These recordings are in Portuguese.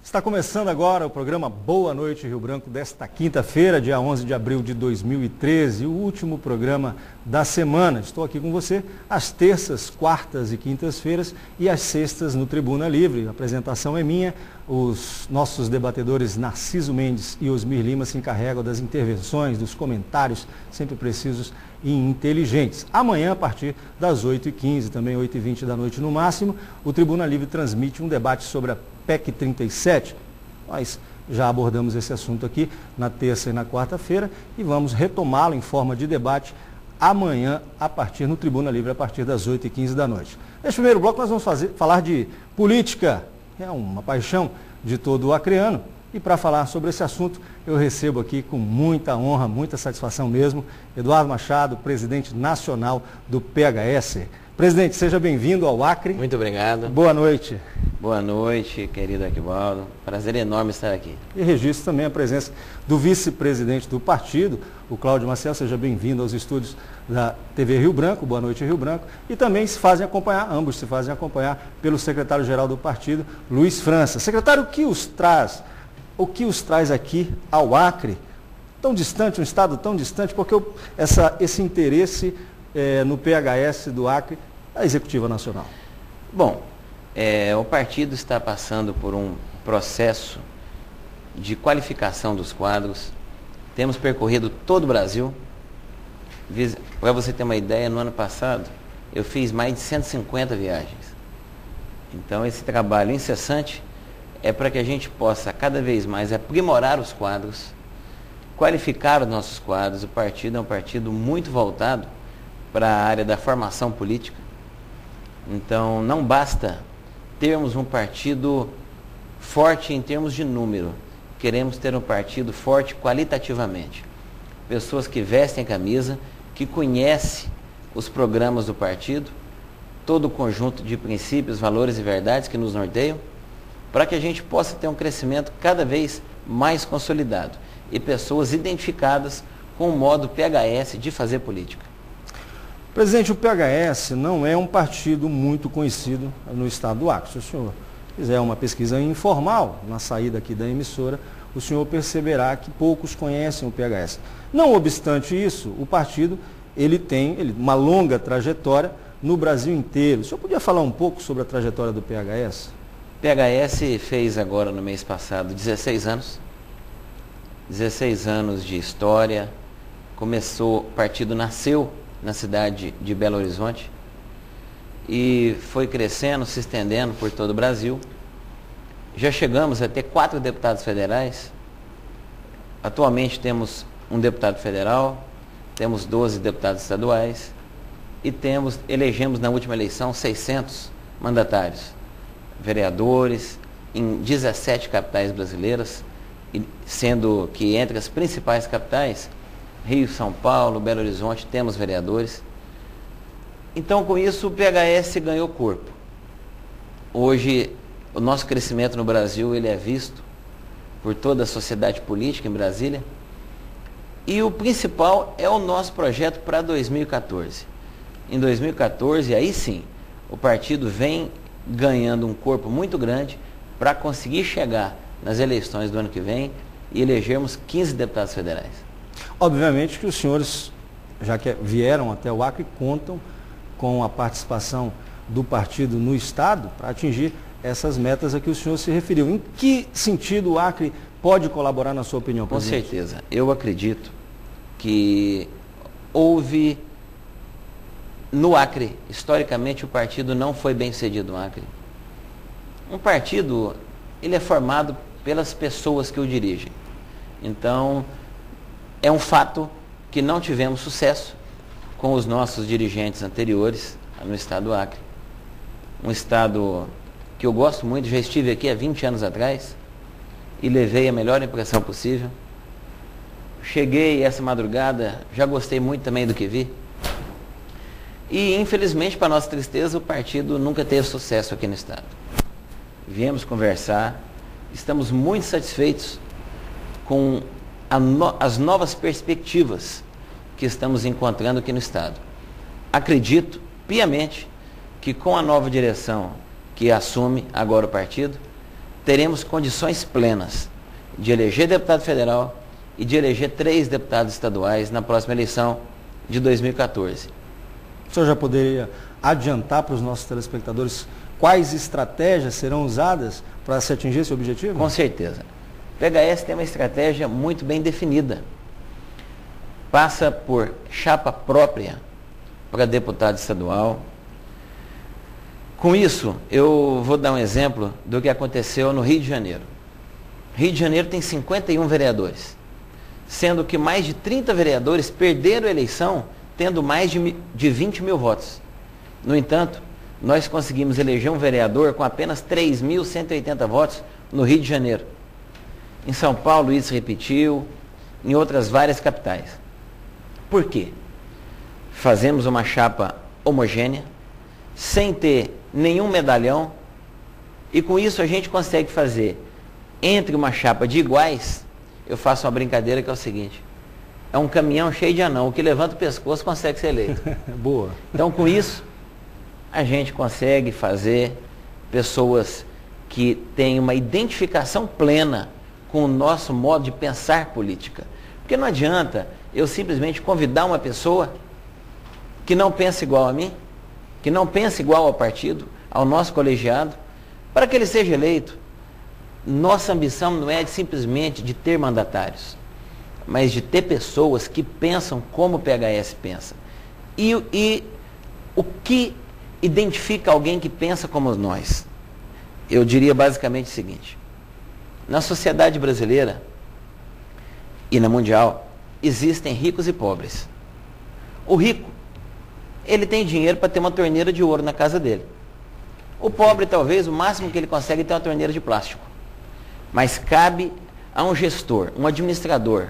Está começando agora o programa Boa Noite Rio Branco desta quinta-feira, dia 11 de abril de 2013, o último programa da semana. Estou aqui com você às terças, quartas e quintas-feiras e às sextas no Tribuna Livre. A apresentação é minha. Os nossos debatedores Narciso Mendes e Osmir Lima se encarregam das intervenções, dos comentários sempre precisos e inteligentes. Amanhã, a partir das 8h15, também 8h20 da noite no máximo, o Tribuna Livre transmite um debate sobre a PEC 37. Nós já abordamos esse assunto aqui na terça e na quarta-feira e vamos retomá-lo em forma de debate amanhã, no Tribuna Livre, a partir das 8h15 da noite. Neste primeiro bloco nós vamos falar de política, é uma paixão de todo o acreano. E para falar sobre esse assunto, eu recebo aqui com muita honra, muita satisfação mesmo, Eduardo Machado, presidente nacional do PHS. Presidente, seja bem-vindo ao Acre. Muito obrigado. Boa noite. Boa noite, querido Aquivaldo. Prazer enorme estar aqui. E registro também a presença do vice-presidente do partido, o Cláudio Maciel. Seja bem-vindo aos estúdios da TV Rio Branco. Boa noite, Rio Branco. E também ambos se fazem acompanhar pelo secretário-geral do partido, Luiz França. Secretário, o que os traz aqui ao Acre, tão distante, um estado tão distante, porque esse interesse no PHS do Acre, da Executiva Nacional? Bom, o partido está passando por um processo de qualificação dos quadros. Temos percorrido todo o Brasil. Para você ter uma ideia, no ano passado eu fiz mais de 150 viagens. Então esse trabalho incessante é para que a gente possa cada vez mais aprimorar os quadros, qualificar os nossos quadros. O partido é um partido muito voltado para a área da formação política. Então não basta termos um partido forte em termos de número, queremos ter um partido forte qualitativamente. Pessoas que vestem a camisa, que conhecem os programas do partido, todo o conjunto de princípios, valores e verdades que nos norteiam, para que a gente possa ter um crescimento cada vez mais consolidado e pessoas identificadas com o modo PHS de fazer política. Presidente, o PHS não é um partido muito conhecido no estado do Acre. Se o senhor fizer uma pesquisa informal na saída aqui da emissora, o senhor perceberá que poucos conhecem o PHS. Não obstante isso, o partido tem uma longa trajetória no Brasil inteiro. O senhor podia falar um pouco sobre a trajetória do PHS? O PHS fez agora, no mês passado, 16 anos. 16 anos de história. O partido nasceu na cidade de Belo Horizonte e foi crescendo, se estendendo por todo o Brasil. Já chegamos a ter 4 deputados federais. Atualmente temos um deputado federal, temos 12 deputados estaduais e elegemos na última eleição 600 mandatários, vereadores em 17 capitais brasileiras, sendo que entre as principais capitais, Rio, São Paulo, Belo Horizonte, temos vereadores. Então, com isso, o PHS ganhou corpo. Hoje, o nosso crescimento no Brasil, ele é visto por toda a sociedade política em Brasília. E o principal é o nosso projeto para 2014. Em 2014, aí sim, o partido vem ganhando um corpo muito grande para conseguir chegar nas eleições do ano que vem e elegermos 15 deputados federais. Obviamente que os senhores, já que vieram até o Acre, contam com a participação do partido no Estado para atingir essas metas a que o senhor se referiu. Em que sentido o Acre pode colaborar, na sua opinião, presidente? Com certeza. Eu acredito que houve no Acre, historicamente, o partido não foi bem sucedido no Acre. Um partido, ele é formado pelas pessoas que o dirigem. Então, é um fato que não tivemos sucesso com os nossos dirigentes anteriores no estado do Acre. Um estado que eu gosto muito, já estive aqui há 20 anos atrás e levei a melhor impressão possível. Cheguei essa madrugada, já gostei muito também do que vi. E, infelizmente, para nossa tristeza, o partido nunca teve sucesso aqui no estado. Viemos conversar, estamos muito satisfeitos com as novas perspectivas que estamos encontrando aqui no estado. Acredito piamente que com a nova direção que assume agora o partido, teremos condições plenas de eleger deputado federal e de eleger 3 deputados estaduais na próxima eleição de 2014. O senhor já poderia adiantar para os nossos telespectadores quais estratégias serão usadas para se atingir esse objetivo? Com certeza. O PHS tem uma estratégia muito bem definida. Passa por chapa própria para deputado estadual. Com isso, eu vou dar um exemplo do que aconteceu no Rio de Janeiro. Rio de Janeiro tem 51 vereadores, sendo que mais de 30 vereadores perderam a eleição tendo mais de 20 mil votos. No entanto, nós conseguimos eleger um vereador com apenas 3.180 votos no Rio de Janeiro. Em São Paulo isso repetiu, em outras várias capitais. Por quê? Fazemos uma chapa homogênea, sem ter nenhum medalhão, e com isso a gente consegue fazer, entre uma chapa de iguais, eu faço uma brincadeira que é o seguinte: é um caminhão cheio de anão, o que levanta o pescoço consegue ser eleito. Boa. Então, com isso, a gente consegue fazer pessoas que têm uma identificação plena com o nosso modo de pensar política. Porque não adianta eu simplesmente convidar uma pessoa que não pensa igual a mim, que não pensa igual ao partido, ao nosso colegiado, para que ele seja eleito. Nossa ambição não é simplesmente de ter mandatários, mas de ter pessoas que pensam como o PHS pensa. E o que identifica alguém que pensa como nós? Eu diria basicamente o seguinte: na sociedade brasileira e na mundial, existem ricos e pobres. O rico, ele tem dinheiro para ter uma torneira de ouro na casa dele. O pobre, talvez, o máximo que ele consegue é ter uma torneira de plástico. Mas cabe a um gestor, um administrador,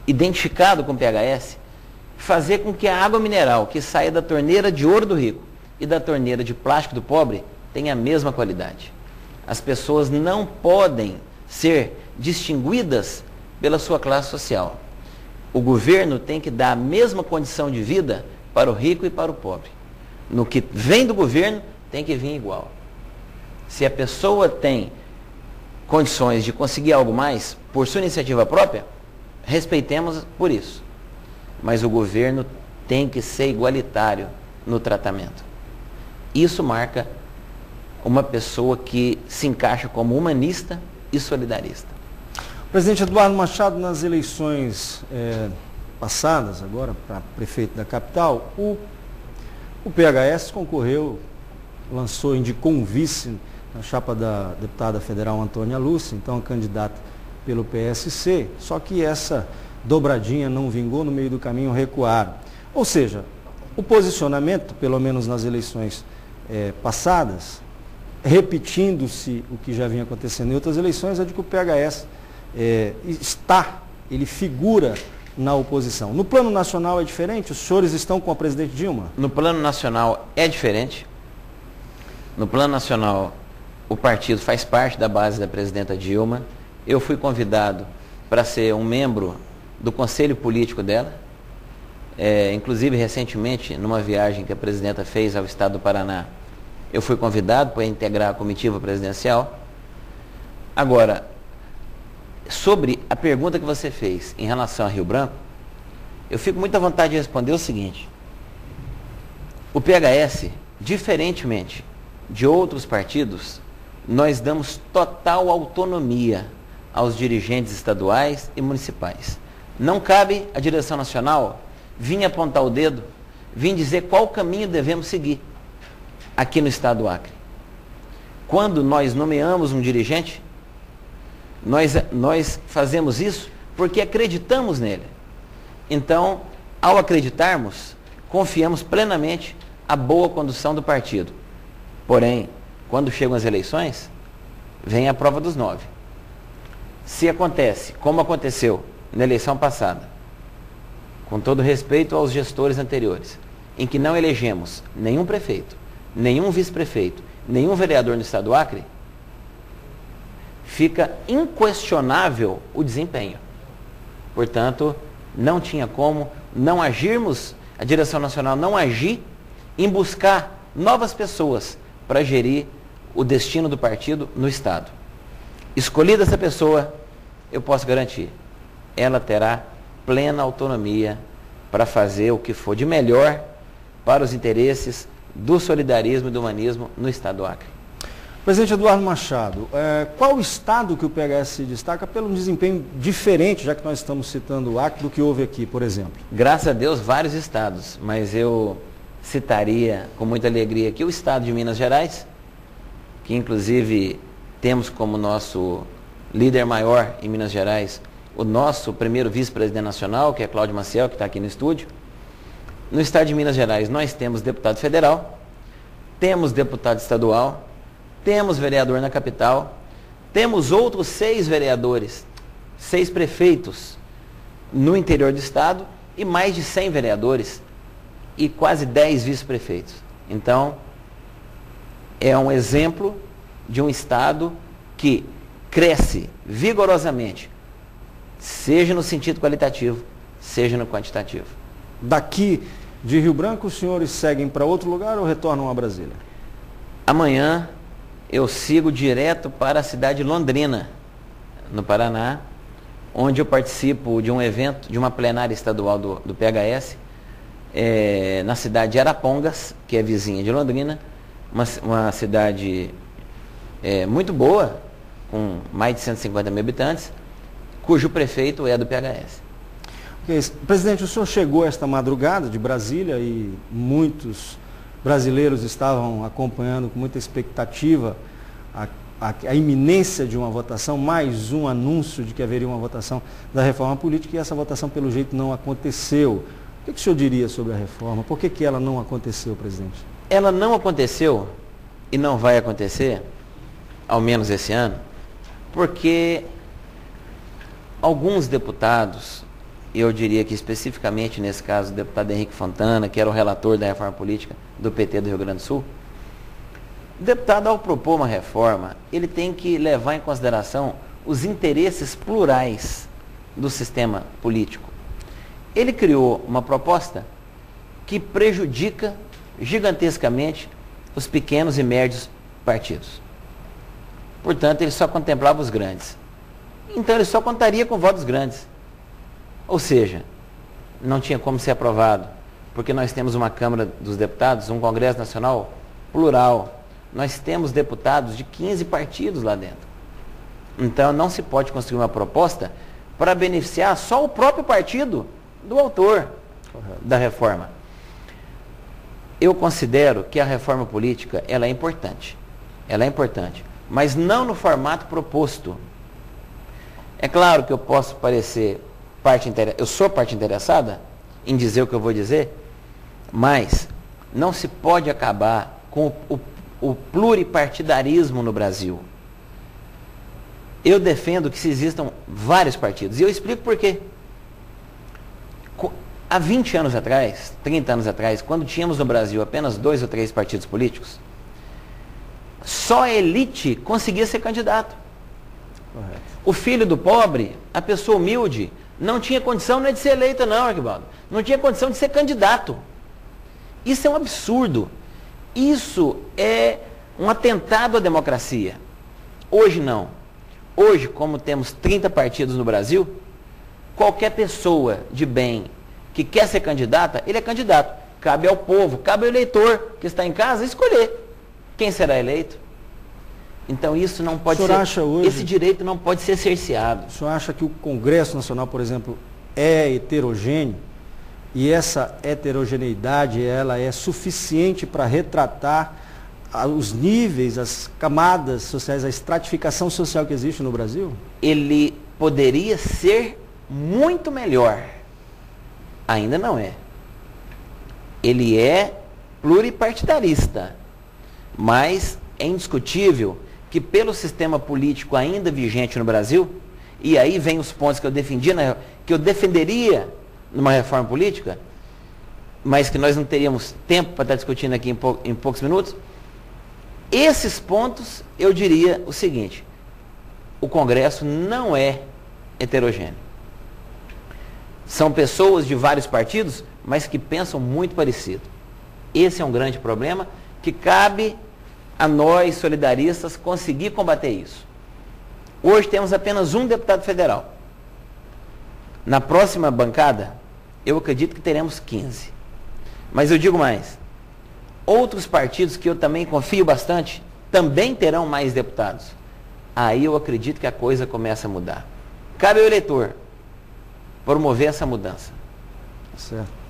identificado com o PHS, fazer com que a água mineral que saia da torneira de ouro do rico e da torneira de plástico do pobre tenha a mesma qualidade. As pessoas não podem ser distinguidas pela sua classe social. O governo tem que dar a mesma condição de vida para o rico e para o pobre. No que vem do governo, tem que vir igual. Se a pessoa tem condições de conseguir algo mais por sua iniciativa própria, respeitemos por isso. Mas o governo tem que ser igualitário no tratamento. Isso marca uma pessoa que se encaixa como humanista e solidarista. Presidente Eduardo Machado, nas eleições passadas, agora para prefeito da capital, o PHS concorreu, indicou um vice na chapa da deputada federal Antônia Lúcia, então candidata pelo PSC, só que essa dobradinha não vingou, no meio do caminho recuaram. Ou seja, o posicionamento, pelo menos nas eleições passadas, repetindo-se o que já vinha acontecendo em outras eleições, é de que o PHS ele figura na oposição. No plano nacional é diferente? Os senhores estão com a presidente Dilma? No plano nacional é diferente. No plano nacional, o partido faz parte da base da presidenta Dilma. Eu fui convidado para ser um membro do conselho político dela. Inclusive, recentemente, numa viagem que a presidenta fez ao estado do Paraná, eu fui convidado para integrar a comitiva presidencial. Agora, sobre a pergunta que você fez em relação a Rio Branco, eu fico muito à vontade de responder o seguinte: o PHS, diferentemente de outros partidos, nós damos total autonomia aos dirigentes estaduais e municipais. Não cabe à direção nacional vir apontar o dedo, vir dizer qual caminho devemos seguir aqui no estado do Acre. Quando nós nomeamos um dirigente, nós fazemos isso porque acreditamos nele. Então, ao acreditarmos, confiamos plenamente a boa condução do partido. Porém, quando chegam as eleições, vem a prova dos 9. Se acontece, como aconteceu na eleição passada, com todo respeito aos gestores anteriores, em que não elegemos nenhum prefeito, nenhum vice-prefeito, nenhum vereador no estado do Acre, fica inquestionável o desempenho. Portanto, não tinha como não agirmos, a direção nacional não agir em buscar novas pessoas para gerir o destino do partido no estado. Escolhida essa pessoa, eu posso garantir, ela terá plena autonomia para fazer o que for de melhor para os interesses do solidarismo e do humanismo no estado do Acre. Presidente Eduardo Machado, qual o estado que o PHS se destaca pelo desempenho diferente, já que nós estamos citando o Acre, do que houve aqui, por exemplo? Graças a Deus, vários estados, mas eu citaria com muita alegria aqui o estado de Minas Gerais, que inclusive temos como nosso líder maior em Minas Gerais o nosso primeiro vice-presidente nacional, que é Cláudio Maciel, que está aqui no estúdio. No estado de Minas Gerais nós temos deputado federal, temos deputado estadual, temos vereador na capital, temos outros 6 vereadores, 6 prefeitos no interior do estado e mais de 100 vereadores e quase 10 vice-prefeitos. Então, é um exemplo de um estado que cresce vigorosamente, seja no sentido qualitativo, seja no quantitativo. Daqui de Rio Branco, os senhores seguem para outro lugar ou retornam a Brasília? Amanhã eu sigo direto para a cidade de Londrina, no Paraná, onde eu participo de um evento, de uma plenária estadual do PHS, na cidade de Arapongas, que é vizinha de Londrina, uma cidade muito boa, com mais de 150 mil habitantes, cujo prefeito é do PHS. Okay. Presidente, o senhor chegou esta madrugada de Brasília e muitos brasileiros estavam acompanhando com muita expectativa a iminência de uma votação, mais um anúncio de que haveria uma votação da reforma política, e essa votação, pelo jeito, não aconteceu. O que o senhor diria sobre a reforma? Por que ela não aconteceu, presidente? Ela não aconteceu e não vai acontecer, ao menos esse ano, porque alguns deputados, eu diria que especificamente nesse caso o deputado Henrique Fontana, que era o relator da reforma política do PT do Rio Grande do Sul, o deputado, ao propor uma reforma, ele tem que levar em consideração os interesses plurais do sistema político. Ele criou uma proposta que prejudica gigantescamente os pequenos e médios partidos. Portanto, ele só contemplava os grandes. Então, ele só contaria com votos grandes. Ou seja, não tinha como ser aprovado, porque nós temos uma Câmara dos Deputados, um Congresso Nacional plural. Nós temos deputados de 15 partidos lá dentro. Então, não se pode construir uma proposta para beneficiar só o próprio partido do autor da reforma. Eu considero que a reforma política, ela é importante. Ela é importante, mas não no formato proposto. É claro que eu posso parecer eu sou parte interessada em dizer o que eu vou dizer, mas não se pode acabar com o pluripartidarismo no Brasil. Eu defendo que se existam vários partidos, e eu explico por quê. Há 20 anos atrás, 30 anos atrás, quando tínhamos no Brasil apenas 2 ou 3 partidos políticos, só a elite conseguia ser candidato. Correto. O filho do pobre, a pessoa humilde, não tinha condição nem de ser eleita, não, Arquibaldo. Não tinha condição de ser candidato. Isso é um absurdo. Isso é um atentado à democracia. Hoje não. Hoje, como temos 30 partidos no Brasil, qualquer pessoa de bem que quer ser candidata, ele é candidato. Cabe ao povo, cabe ao eleitor que está em casa escolher quem será eleito. Então isso não pode ser, esse direito não pode ser cerceado. O senhor acha que o Congresso Nacional, por exemplo, é heterogêneo? E essa heterogeneidade, ela é suficiente para retratar os níveis, as camadas sociais, a estratificação social que existe no Brasil? Ele poderia ser muito melhor. Ainda não é. Ele é pluripartidarista, mas é indiscutível que pelo sistema político ainda vigente no Brasil, e aí vem os pontos que eu que eu defenderia numa reforma política, mas que nós não teríamos tempo para estar discutindo aqui em poucos minutos, esses pontos eu diria o seguinte: o Congresso não é heterogêneo. São pessoas de vários partidos, mas que pensam muito parecido. Esse é um grande problema que cabe a nós, solidaristas, conseguir combater isso. Hoje temos apenas um deputado federal. Na próxima bancada, eu acredito que teremos 15. Mas eu digo mais, outros partidos que eu também confio bastante, também terão mais deputados. Aí eu acredito que a coisa começa a mudar. Cabe ao eleitor promover essa mudança. Certo.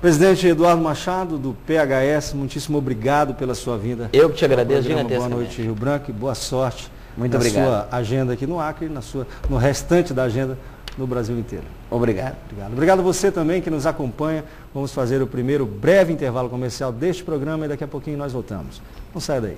Presidente Eduardo Machado, do PHS, muitíssimo obrigado pela sua vinda. Eu que te agradeço gigantescamente. Boa noite, Rio Branco, e boa sorte na sua agenda aqui no Acre e no restante da agenda no Brasil inteiro. Obrigado. Obrigado a você também que nos acompanha. Vamos fazer o primeiro breve intervalo comercial deste programa e daqui a pouquinho nós voltamos. Não saia daí.